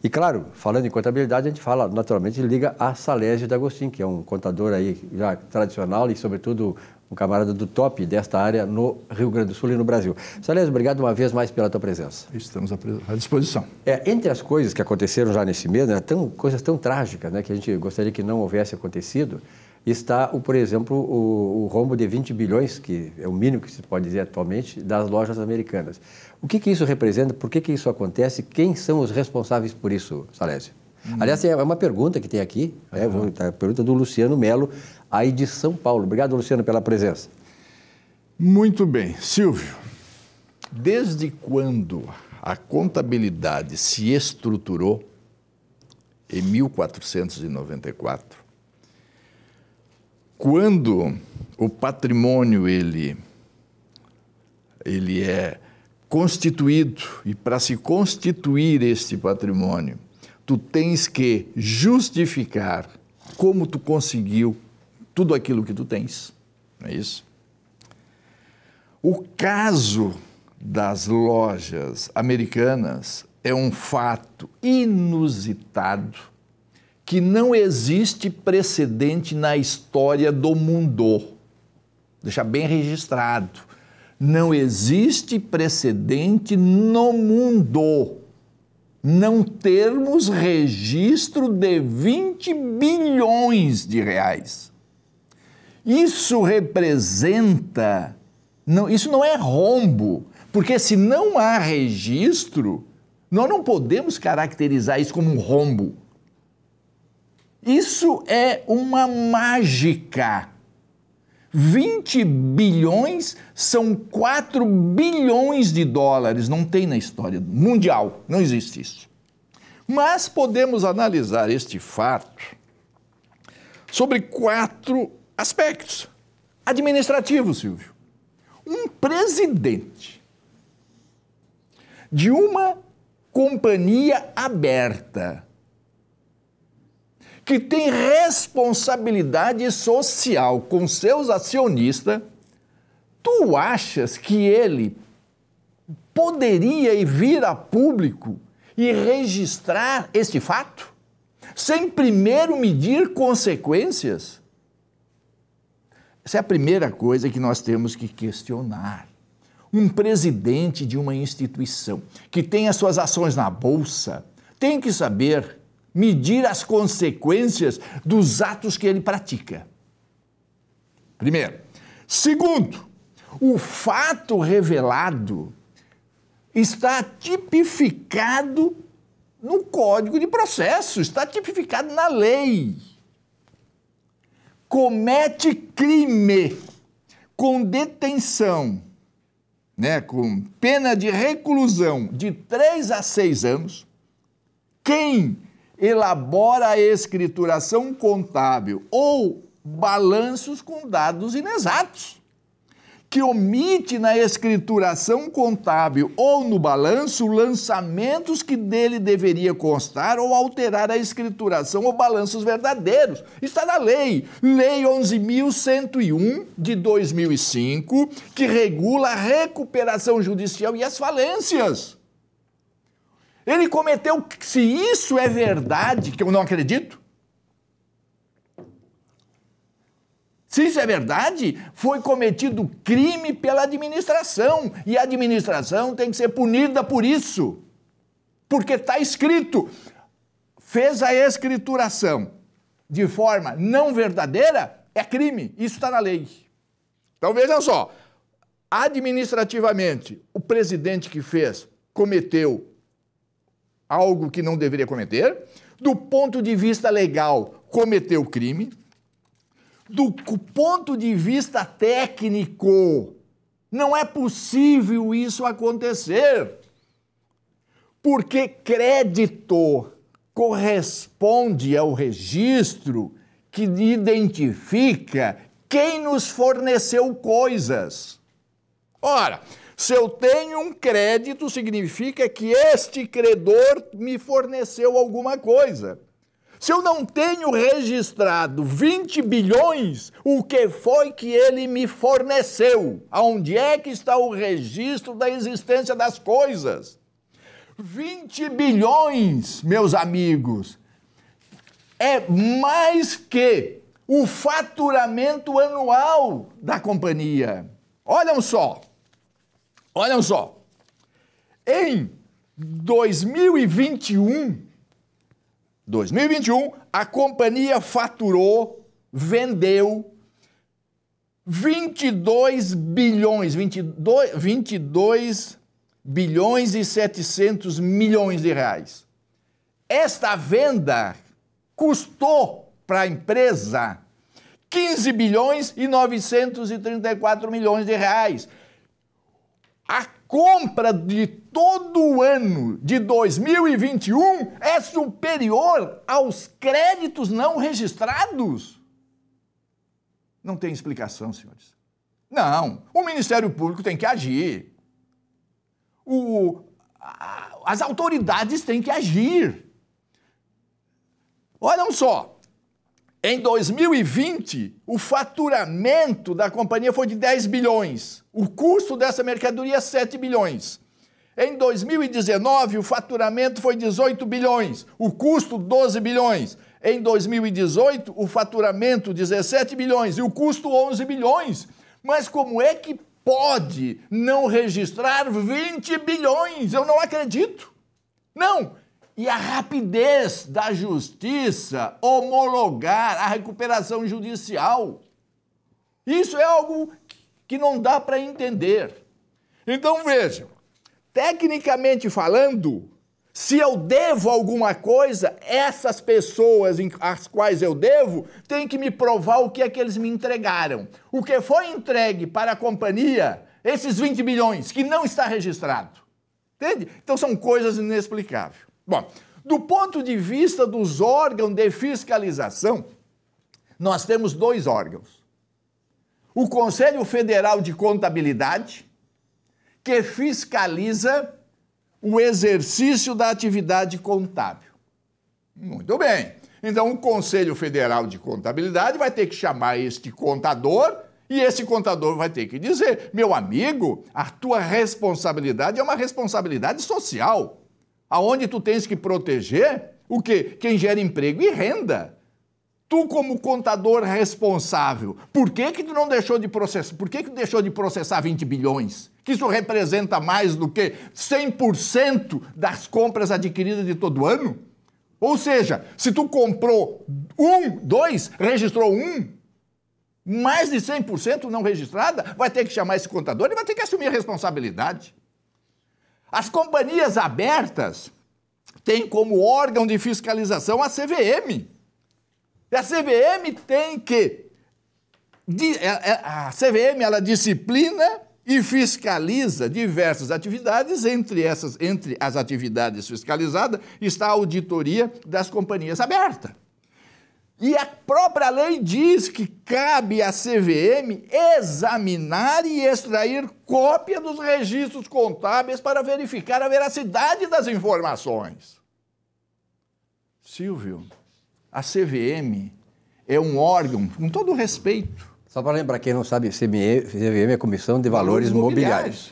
E claro, falando em contabilidade, a gente fala, naturalmente, liga a Salésio D'Agostin, que é um contador aí já tradicional e, sobretudo, um camarada do top desta área no Rio Grande do Sul e no Brasil. Salésio, obrigado uma vez mais pela tua presença. Estamos à disposição. Entre as coisas que aconteceram já nesse mês, né, coisas tão trágicas, né, que a gente gostaria que não houvesse acontecido, está, por exemplo, o rombo de 20 bilhões, que é o mínimo que se pode dizer atualmente, das lojas americanas. O que isso representa? Por que isso acontece? Quem são os responsáveis por isso, Salésio? Aliás, é uma pergunta que tem aqui, a pergunta do Luciano Melo, aí de São Paulo. Obrigado, Luciano, pela presença. Muito bem. Silvio, desde quando a contabilidade se estruturou, em 1494, quando o patrimônio ele é constituído, e para se constituir este patrimônio, tu tens que justificar como tu conseguiu tudo aquilo que tu tens, não é isso? O caso das lojas americanas é um fato inusitado que não existe precedente na história do mundo. Deixa bem registrado. Não existe precedente no mundo não termos registro de 20 bilhões de reais. Isso representa... isso não é rombo, porque se não há registro, nós não podemos caracterizar isso como um rombo. Isso é uma mágica. 20 bilhões são 4 bilhões de dólares, não tem na história mundial, não existe isso. Mas podemos analisar este fato sobre 4 aspectos administrativos, Silvio. Um presidente de uma companhia aberta que tem responsabilidade social com seus acionistas, tu achas que ele poderia vir a público e registrar este fato, sem primeiro medir consequências? Essa é a primeira coisa que nós temos que questionar. Um presidente de uma instituição que tem as suas ações na bolsa tem que saber medir as consequências dos atos que ele pratica. Primeiro. Segundo, o fato revelado está tipificado no Código de Processo, está tipificado na lei. Comete crime com detenção, com pena de reclusão de 3 a 6 anos, quem elabora a escrituração contábil ou balanços com dados inexatos, que omite na escrituração contábil ou no balanço lançamentos que dele deveria constar ou alterar a escrituração ou balanços verdadeiros. Está na lei, Lei 11.101 de 2005, que regula a recuperação judicial e as falências. Ele cometeu, se isso é verdade, que eu não acredito, se isso é verdade, foi cometido crime pela administração, e a administração tem que ser punida por isso, porque está escrito, fez a escrituração de forma não verdadeira, é crime, isso está na lei. Então vejam só, administrativamente, o presidente que fez cometeu algo que não deveria cometer, do ponto de vista legal, cometeu crime, do ponto de vista técnico, não é possível isso acontecer, porque crédito corresponde ao registro que identifica quem nos forneceu coisas. Ora, se eu tenho um crédito, significa que este credor me forneceu alguma coisa. Se eu não tenho registrado 20 bilhões, o que foi que ele me forneceu? Aonde é que está o registro da existência das coisas? 20 bilhões, meus amigos, é mais que o faturamento anual da companhia. Olhem só, em 2021, a companhia faturou, vendeu 22 bilhões e 700 milhões de reais. Esta venda custou para a empresa 15 bilhões e 934 milhões de reais. A compra de todo o ano de 2021 é superior aos créditos não registrados. Não tem explicação, senhores. Não, o Ministério Público tem que agir. As autoridades têm que agir. Olhem só, em 2020, o faturamento da companhia foi de 10 bilhões. O custo dessa mercadoria é 7 bilhões. Em 2019, o faturamento foi 18 bilhões. O custo, 12 bilhões. Em 2018, o faturamento, 17 bilhões. E o custo, 11 bilhões. Mas como é que pode não registrar 20 bilhões? Eu não acredito. Não. E a rapidez da justiça homologar a recuperação judicial. Isso é algo que não dá para entender. Então vejam, tecnicamente falando, se eu devo alguma coisa, essas pessoas às quais eu devo têm que me provar o que é que eles me entregaram. O que foi entregue para a companhia, esses 20 bilhões, que não está registrado. Entende? Então são coisas inexplicáveis. Bom, do ponto de vista dos órgãos de fiscalização, nós temos dois órgãos. O Conselho Federal de Contabilidade, que fiscaliza o exercício da atividade contábil. Muito bem. Então, o Conselho Federal de Contabilidade vai ter que chamar este contador e esse contador vai ter que dizer: meu amigo, a tua responsabilidade é uma responsabilidade social, aonde tu tens que proteger o quê? Quem gera emprego e renda. Tu, como contador responsável, por que tu não deixou de processar? Por que deixou de processar 20 bilhões? Que isso representa mais do que 100% das compras adquiridas de todo ano? Ou seja, se tu comprou 2, registrou 1, mais de 100% não registrada, vai ter que chamar esse contador e vai ter que assumir a responsabilidade. As companhias abertas têm como órgão de fiscalização a CVM. E a CVM tem que... A CVM, ela disciplina e fiscaliza diversas atividades. Entre as atividades fiscalizadas está a auditoria das companhias abertas. E a própria lei diz que cabe à CVM examinar e extrair cópia dos registros contábeis para verificar a veracidade das informações. Silvio, a CVM é um órgão, com todo respeito. Só para lembrar, quem não sabe, CVM é a Comissão de Valores Mobiliários.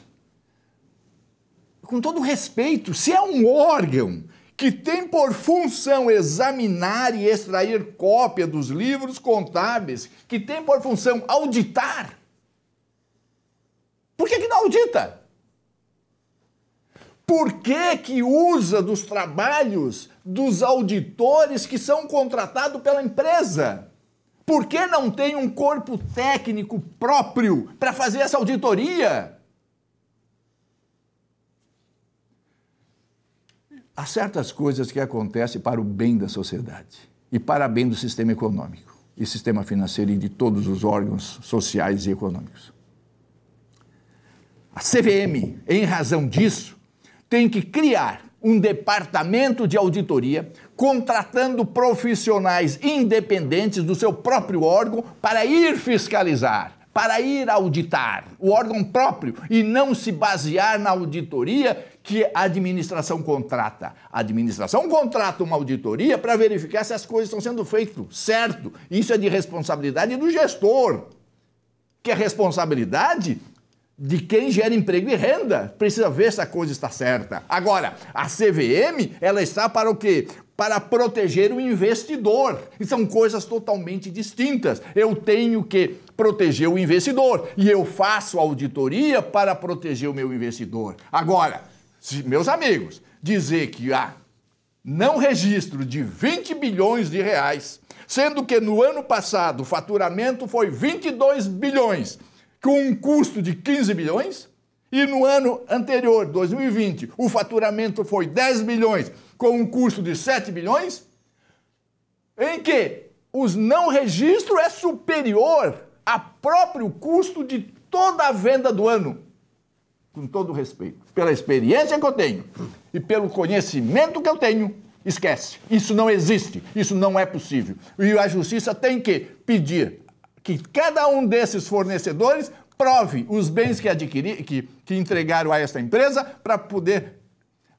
Com todo respeito, se é um órgão que tem por função examinar e extrair cópia dos livros contábeis, que tem por função auditar, por que não audita? Por que usa dos trabalhos dos auditores que são contratados pela empresa? Por que não tem um corpo técnico próprio para fazer essa auditoria? Há certas coisas que acontecem para o bem da sociedade e para o bem do sistema econômico e sistema financeiro e de todos os órgãos sociais e econômicos. A CVM, em razão disso, tem que criar um departamento de auditoria, contratando profissionais independentes do seu próprio órgão para ir fiscalizar, para ir auditar, o órgão próprio, e não se basear na auditoria que a administração contrata. A administração contrata uma auditoria para verificar se as coisas estão sendo feitas certo. Isso é de responsabilidade do gestor, que a responsabilidade de quem gera emprego e renda. Precisa ver se a coisa está certa. Agora, a CVM, ela está para o quê? Para proteger o investidor. E são coisas totalmente distintas. Eu tenho que proteger o investidor e eu faço auditoria para proteger o meu investidor. Agora, meus amigos, dizer que há não registro de 20 bilhões de reais, sendo que no ano passado o faturamento foi 22 bilhões, com um custo de 15 bilhões, e no ano anterior, 2020, o faturamento foi 10 bilhões, com um custo de 7 bilhões, em que os não registro é superior ao próprio custo de toda a venda do ano. Com todo respeito, pela experiência que eu tenho e pelo conhecimento que eu tenho, esquece. Isso não existe, isso não é possível. E a justiça tem que pedir que cada um desses fornecedores prove os bens que entregaram a esta empresa para poder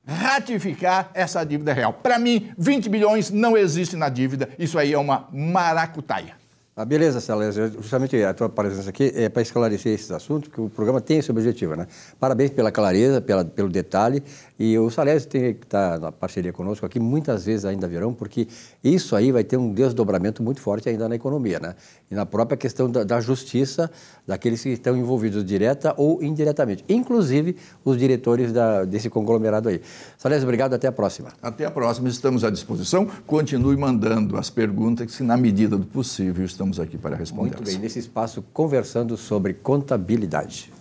ratificar essa dívida real. Para mim, 20 bilhões não existe na dívida, isso aí é uma maracutaia. Beleza, Salésio. Justamente a tua presença aqui é para esclarecer esses assuntos, porque o programa tem esse objetivo, né? Parabéns pela clareza, pelo detalhe, e o Salésio tem que estar na parceria conosco aqui, muitas vezes ainda virão, porque isso aí vai ter um desdobramento muito forte ainda na economia, né? E na própria questão da justiça, daqueles que estão envolvidos direta ou indiretamente, inclusive os diretores desse conglomerado aí. Salésio, obrigado, até a próxima. Até a próxima, estamos à disposição. Continue mandando as perguntas que, na medida do possível, estamos aqui para responder. Muito bem, nesse espaço conversando sobre contabilidade.